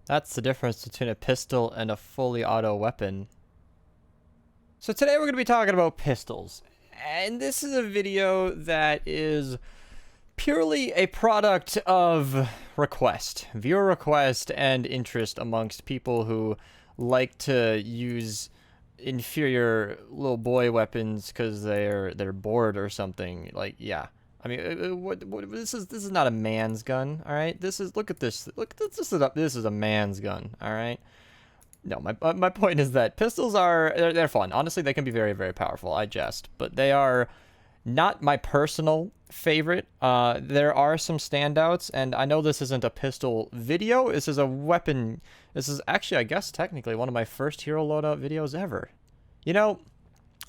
That's the difference between a pistol and a fully auto weapon. So today we're going to be talking about pistols. And this is a video that is purely a product of request, viewer request, and interest amongst people who like to use inferior little boy weapons because they're bored or something. Like, yeah. I mean, this is not a man's gun, all right? This is look at this. Look, this is a man's gun, all right? No, my point is that pistols they're fun. Honestly, they can be very, very powerful. I jest, but they are not my personal favorite. There are some standouts, and I know this isn't a pistol video. This is a weapon. This is actually, I guess, technically one of my first hero loadout videos ever. You know,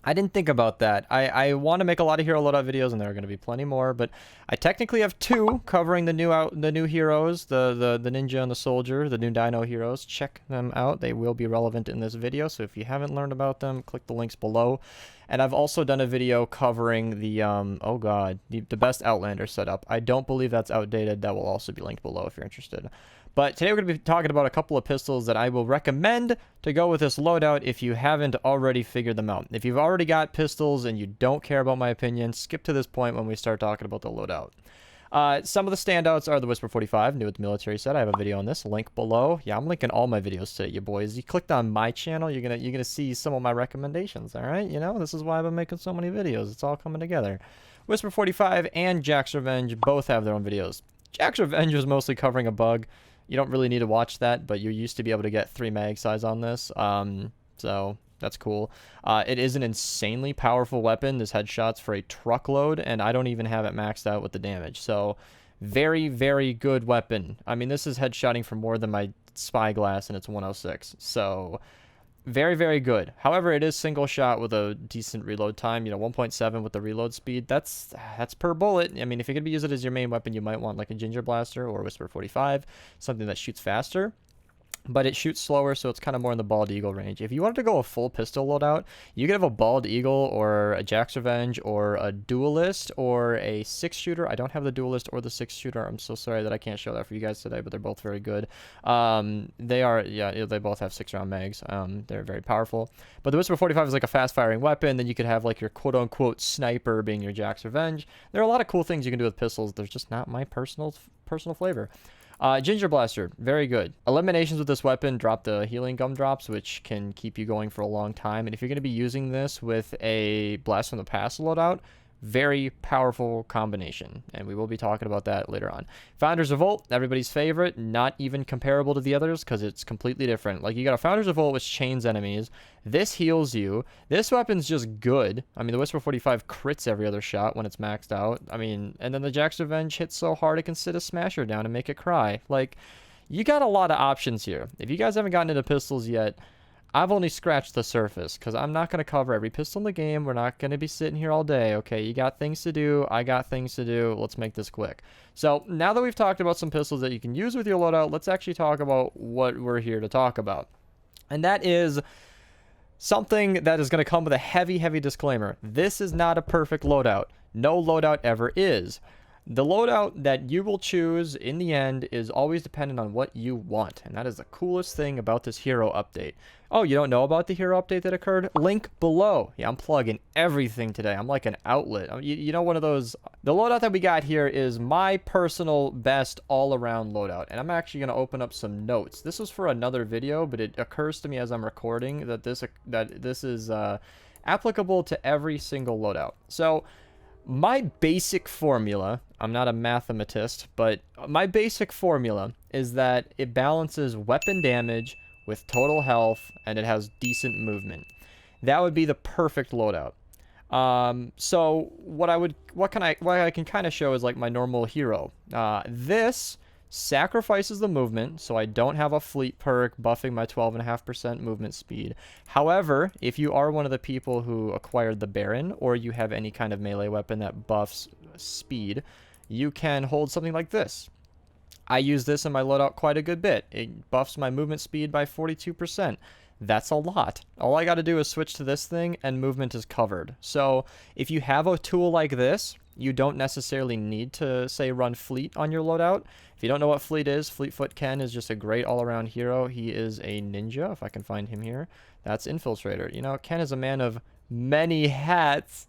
I didn't think about that. I want to make a lot of hero loadout videos, and there are going to be plenty more. But I technically have two covering the new heroes, the ninja and the soldier, the new dino heroes. Check them out; they will be relevant in this video. So if you haven't learned about them, click the links below. And I've also done a video covering the oh god, the best Outlander setup. I don't believe that's outdated. That will also be linked below if you're interested. But today we're going to be talking about a couple of pistols that I will recommend to go with this loadout if you haven't already figured them out. If you've already got pistols and you don't care about my opinion, skip to this point when we start talking about the loadout. Some of the standouts are the Whisper 45, new with the military set. I have a video on this, link below. Yeah, I'm linking all my videos today, you boys. You clicked on my channel, you're gonna see some of my recommendations, all right? You know, this is why I've been making so many videos. It's all coming together. Whisper 45 and Jack's Revenge both have their own videos. Jack's Revenge was mostly covering a bug. You don't really need to watch that, but you used to be able to get 3 mag size on this, so that's cool. It is an insanely powerful weapon. This headshots for a truckload, and I don't even have it maxed out with the damage. So very, very good weapon. I mean, this is headshotting for more than my spyglass, and it's 106. So very, very good. However, it is single shot with a decent reload time. You know, 1.7 with the reload speed. That's per bullet. I mean, if you're going to use it as your main weapon, you might want like a Ginger Blaster or Whisper 45, something that shoots faster. But it shoots slower, so it's kind of more in the Bald Eagle range. If you wanted to go a full pistol loadout, you could have a Bald Eagle or a Jack's Revenge or a Duelist or a 6-shooter. I don't have the Duelist or the 6-shooter. I'm so sorry that I can't show that for you guys today, but they're both very good. They both have 6-round mags. They're very powerful. But the Whisper 45 is like a fast-firing weapon. Then you could have like your quote-unquote sniper being your Jack's Revenge. There are a lot of cool things you can do with pistols. There's just not my personal flavor. Ginger Blaster, very good. Eliminations with this weapon drop the healing gumdrops, which can keep you going for a long time. And if you're going to be using this with a Blast from the Past loadout, very powerful combination, and we will be talking about that later on. Founders Revolt, everybody's favorite, not even comparable to the others because it's completely different. Like, you got a Founders Revolt which chains enemies. This heals you. This weapon's just good. I mean, the Whisper 45 crits every other shot when it's maxed out. I mean, and then the Jack's Revenge hits so hard it can sit a smasher down and make it cry. Like, you got a lot of options here. If you guys haven't gotten into pistols yet, I've only scratched the surface because I'm not going to cover every pistol in the game. We're not going to be sitting here all day. Okay, you got things to do. I got things to do. Let's make this quick. So now that we've talked about some pistols that you can use with your loadout, let's actually talk about what we're here to talk about. And that is something that is going to come with a heavy, heavy disclaimer. This is not a perfect loadout. No loadout ever is. The loadout that you will choose in the end is always dependent on what you want, and that is the coolest thing about this hero update. Oh, you don't know about the hero update that occurred? Link below. Yeah, I'm plugging everything today. I'm like an outlet. You know, one of those. The loadout that we got here is my personal best all-around loadout, and I'm actually going to open up some notes. This was for another video, but it occurs to me as I'm recording that this is applicable to every single loadout. So my basic formula, I'm not a mathematist, but my basic formula is that it balances weapon damage with total health, and it has decent movement. That would be the perfect loadout. So what I can kind of show is like my normal hero. This sacrifices the movement, so I don't have a fleet perk buffing my 12.5% movement speed. However, if you are one of the people who acquired the Baron, or you have any kind of melee weapon that buffs speed, you can hold something like this. I use this in my loadout quite a good bit. It buffs my movement speed by 42%. That's a lot. All I got to do is switch to this thing and movement is covered. So if you have a tool like this, You don't necessarily need to, say, run Fleet on your loadout. If you don't know what Fleet is, Fleetfoot Ken is just a great all-around hero. He is a ninja, if I can find him here. That's Infiltrator. You know, Ken is a man of many hats.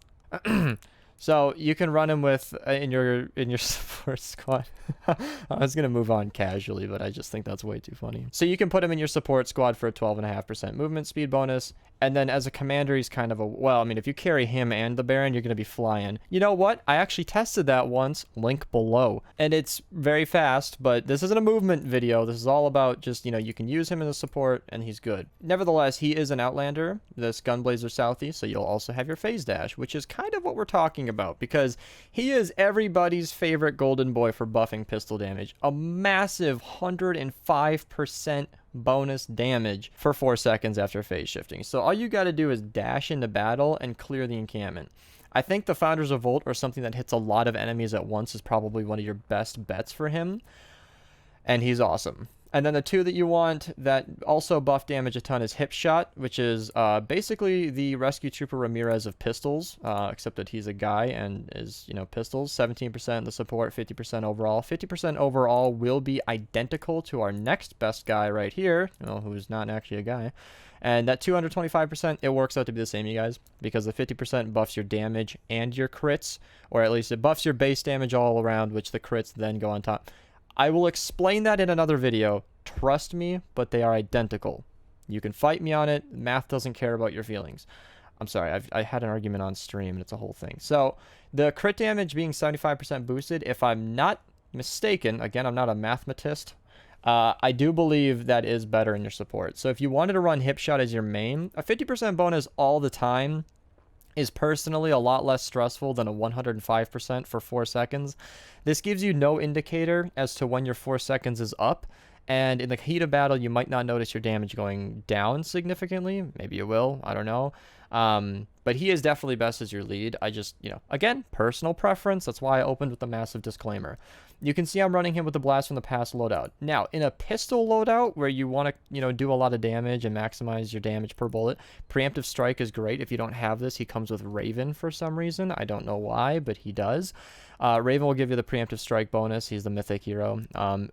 So you can run him with in your support squad. I was gonna move on casually, but I just think that's way too funny. So you can put him in your support squad for a 12.5% movement speed bonus, and then as a commander, he's kind of a, well, I mean, if you carry him and the Baron, you're gonna be flying. You know what? I actually tested that once. Link below, and it's very fast. But this isn't a movement video. This is all about just, you know, you can use him in the support, and he's good. Nevertheless, he is an Outlander, this Gunblazer Southie, so you'll also have your phase dash, which is kind of what we're talking about, because he is everybody's favorite golden boy for buffing pistol damage. A massive 105% bonus damage for 4 seconds after phase shifting. So all you got to do is dash into battle and clear the encampment. I think the Founders Revolt, or something that hits a lot of enemies at once, is probably one of your best bets for him, and he's awesome. And then the two that you want that also buff damage a ton is Hip Shot, which is basically the Rescue Trooper Ramirez of pistols, except that he's a guy and is, you know, pistols. 17% in the support, 50% overall. 50% overall will be identical to our next best guy right here, you know, who's not actually a guy. And that 225%, it works out to be the same, you guys, because the 50% buffs your damage and your crits, or at least it buffs your base damage all around, which the crits then go on top. I will explain that in another video. Trust me, but they are identical. You can fight me on it. Math doesn't care about your feelings. I'm sorry, I had an argument on stream, and it's a whole thing. So, the crit damage being 75% boosted, if I'm not mistaken, again, I'm not a mathematist, I do believe that is better in your support. So, if you wanted to run Hip Shot as your main, a 50% bonus all the time is personally a lot less stressful than a 105% for 4 seconds. This gives you no indicator as to when your 4 seconds is up, and in the heat of battle, you might not notice your damage going down significantly. Maybe you will, I don't know. But he is definitely best as your lead. I just, you know, again, personal preference. That's why I opened with a massive disclaimer. You can see I'm running him with the Blast from the Past loadout. Now, in a pistol loadout where you want to, you know, do a lot of damage and maximize your damage per bullet, Preemptive Strike is great. If you don't have this, he comes with Raven for some reason. I don't know why, but he does. Raven will give you the Preemptive Strike bonus. He's the mythic hero,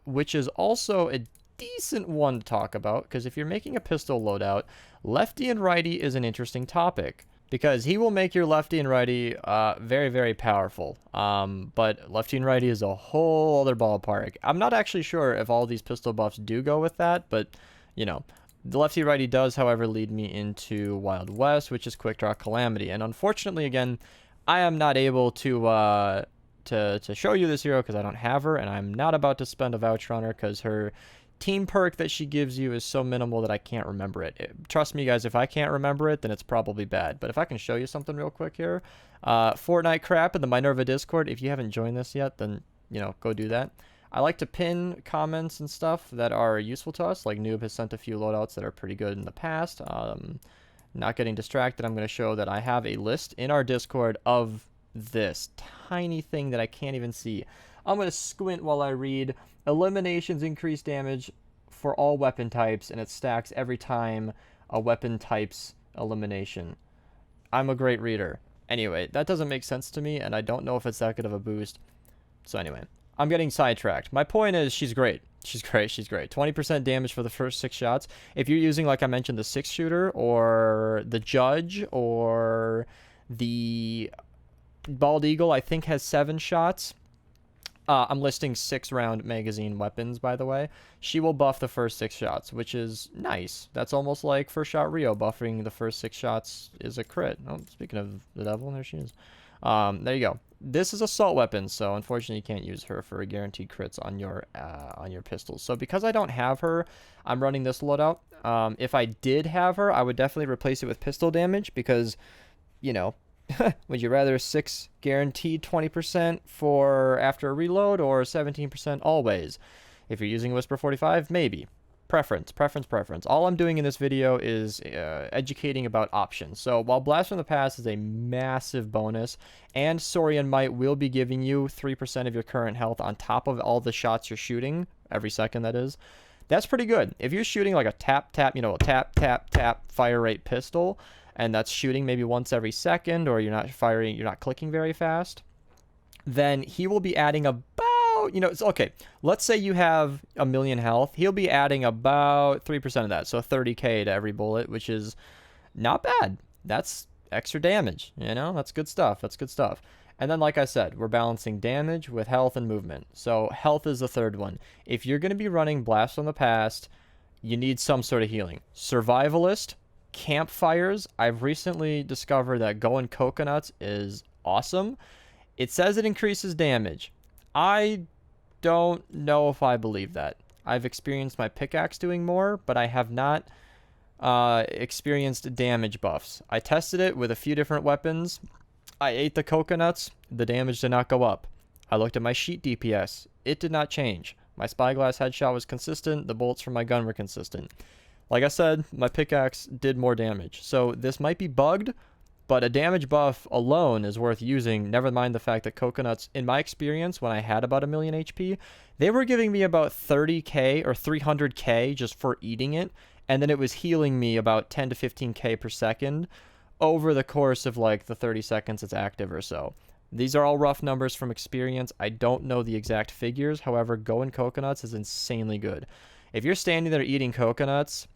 which is also a decent one to talk about, because if you're making a pistol loadout, lefty and righty is an interesting topic, because he will make your lefty and righty very, very powerful. But lefty and righty is a whole other ballpark. I'm not actually sure if all these pistol buffs do go with that, but, you know, the lefty righty does, however, lead me into Wild West, which is Quick Draw Calamity. And unfortunately, again, I am not able to show you this hero because I don't have her, and I'm not about to spend a voucher on her because her team perk that she gives you is so minimal that I can't remember it. Trust me, guys, if I can't remember it, then it's probably bad. But if I can show you something real quick here, Fortnite crap in the Minerva Discord. If you haven't joined this yet, then, you know, go do that. I like to pin comments and stuff that are useful to us, like Noob has sent a few loadouts that are pretty good in the past. Not getting distracted, I'm going to show that I have a list in our Discord of this tiny thing that I can't even see. I'm going to squint while I read. Eliminations increase damage for all weapon types, and it stacks every time a weapon type's elimination. I'm a great reader. Anyway, that doesn't make sense to me, and I don't know if it's that good of a boost. So anyway, I'm getting sidetracked. My point is, she's great. She's great. She's great. 20% damage for the first 6 shots. If you're using, like I mentioned, the 6-shooter, or the Judge, or the Bald Eagle, I think has 7 shots. I'm listing 6-round magazine weapons, by the way. She will buff the first 6 shots, which is nice. That's almost like First Shot Rio. Buffing the first 6 shots is a crit. Oh, speaking of the devil, there she is. There you go. This is assault weapon, so unfortunately you can't use her for guaranteed crits on your pistols. So because I don't have her, I'm running this loadout. If I did have her, I would definitely replace it with pistol damage because, you know, would you rather 6 guaranteed 20% for after a reload or 17% always? If you're using Whisper 45, maybe. Preference. All I'm doing in this video is educating about options. So while Blast from the Past is a massive bonus, and Saurian Might will be giving you 3% of your current health on top of all the shots you're shooting, every second that is, that's pretty good. If you're shooting like a tap, you know, a tap fire rate pistol, and that's shooting maybe once every second, or you're not clicking very fast, then he will be adding about, it's okay. Let's say you have 1,000,000 health. He'll be adding about 3% of that. So 30k to every bullet, which is not bad. That's extra damage, that's good stuff. That's good stuff. And then, like I said, we're balancing damage with health and movement. So health is the third one. If you're going to be running Blast from the Past, you need some sort of healing. Survivalist, campfires. I've recently discovered that going coconuts is awesome. It says it increases damage. I don't know if I believe that. I've experienced my pickaxe doing more, but I have not experienced damage buffs. I tested it with a few different weapons. I ate the coconuts. The damage did not go up. I looked at my sheet DPS. It did not change. My spyglass headshot was consistent. The bullets from my gun were consistent. Like I said, my pickaxe did more damage. So this might be bugged, but a damage buff alone is worth using, never mind the fact that coconuts, in my experience, when I had about 1,000,000 HP, they were giving me about 30k or 300k just for eating it, and then it was healing me about 10 to 15k per second over the course of like the 30 seconds it's active or so. These are all rough numbers from experience. I don't know the exact figures. However, going coconuts is insanely good. If you're standing there eating coconuts,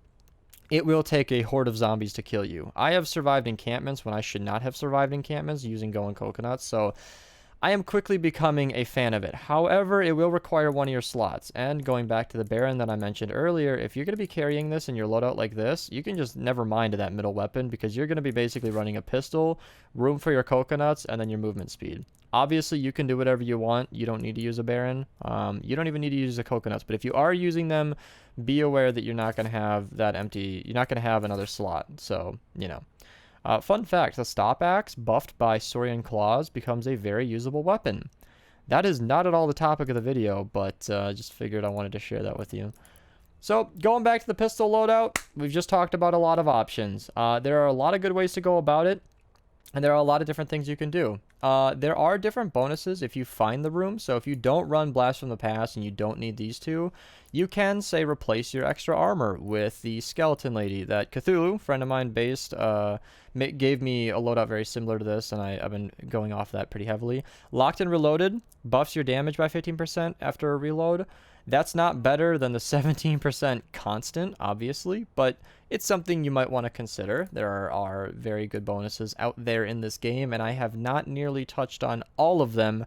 it will take a horde of zombies to kill you. I have survived encampments when I should not have survived encampments using going coconuts, so I am quickly becoming a fan of it. However, it will require one of your slots. And going back to the Baron that I mentioned earlier, if you're going to be carrying this in your loadout like this, you can just never mind that middle weapon because you're going to be basically running a pistol, room for your coconuts, and then your movement speed. Obviously, you can do whatever you want. You don't need to use a Baron. You don't even need to use the coconuts. But if you are using them, be aware that you're not going to have that empty. You're not going to have another slot. So, fun fact, the stop axe buffed by Saurian Claws becomes a very usable weapon. That is not at all the topic of the video, but just figured I wanted to share that with you. So, going back to the pistol loadout, we've just talked about a lot of options. There are a lot of good ways to go about it, and there are a lot of different things you can do. There are different bonuses if you find the room. So if you don't run Blast from the Past and you don't need these two, you can, say, replace your extra armor with the skeleton lady that Cthulhu, friend of mine based, gave me a loadout very similar to this, and I've been going off that pretty heavily. Locked and Reloaded buffs your damage by 15% after a reload. That's not better than the 17% constant, obviously, but it's something you might want to consider. There are very good bonuses out there in this game, and I have not nearly touched on all of them.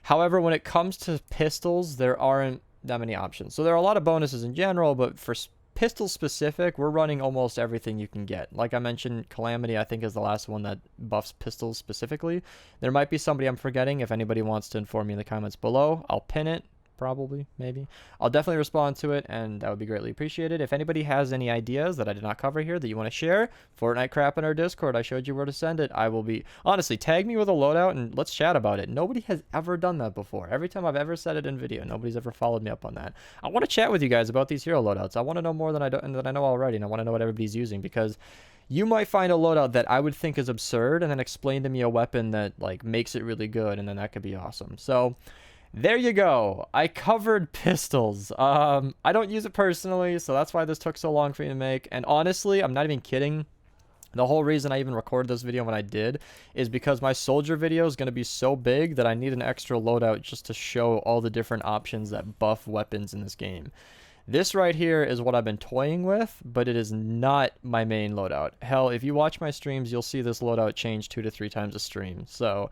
However, when it comes to pistols, there aren't that many options. So there are a lot of bonuses in general, but for pistol specific, we're running almost everything you can get. Like I mentioned, Calamity, I think, is the last one that buffs pistols specifically. There might be somebody I'm forgetting. If anybody wants to inform me in the comments below, I'll pin it. Probably, maybe. I'll definitely respond to it, and that would be greatly appreciated. If anybody has any ideas that I did not cover here that you want to share, Fortnite crap in our Discord, I showed you where to send it. I will be, honestly, tag me with a loadout and let's chat about it. Nobody has ever done that before. Every time I've ever said it in video, nobody's ever followed me up on that. I want to chat with you guys about these hero loadouts. I want to know more than I know already, and I want to know what everybody's using, because you might find a loadout that I would think is absurd and then explain to me a weapon that like makes it really good, and then that could be awesome. So there you go. I covered pistols. I don't use it personally, so that's why this took so long for me to make. And honestly, I'm not even kidding. The whole reason I even recorded this video when I did is because my soldier video is going to be so big that I need an extra loadout just to show all the different options that buff weapons in this game. This right here is what I've been toying with, but it is not my main loadout. Hell, if you watch my streams, you'll see this loadout change 2 to 3 times a stream. So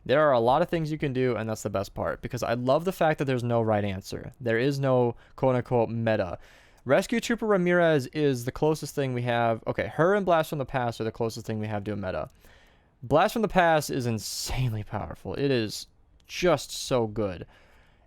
there are a lot of things you can do, and that's the best part, because I love the fact that there's no right answer. There is no quote-unquote meta. Rescue Trooper Ramirez is the closest thing we have. Okay, her and Blast from the Past are the closest thing we have to a meta. Blast from the Past is insanely powerful. It is just so good.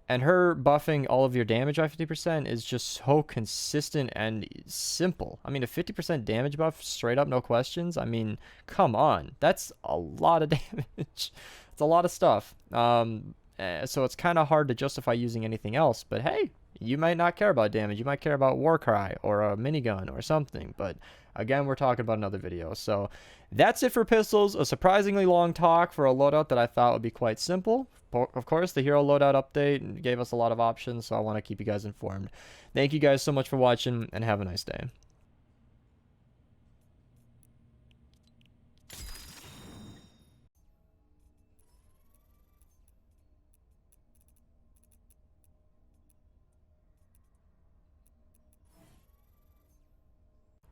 And her buffing all of your damage by 50% is just so consistent and simple. I mean, a 50% damage buff, straight up, no questions. I mean, come on. That's a lot of damage. It's a lot of stuff. So it's kind of hard to justify using anything else. But hey, you might not care about damage. You might care about Warcry or a minigun or something. But again, we're talking about another video. So that's it for pistols. A surprisingly long talk for a loadout that I thought would be quite simple. Of course, the hero loadout update gave us a lot of options, so I want to keep you guys informed. Thank you guys so much for watching, and have a nice day.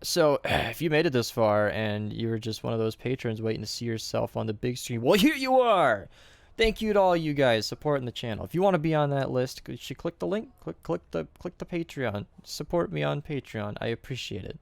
So, if you made it this far and you were just one of those patrons waiting to see yourself on the big screen, well, here you are! Thank you to all you guys supporting the channel. If you want to be on that list, you should click the link, click the Patreon. Support me on Patreon. I appreciate it.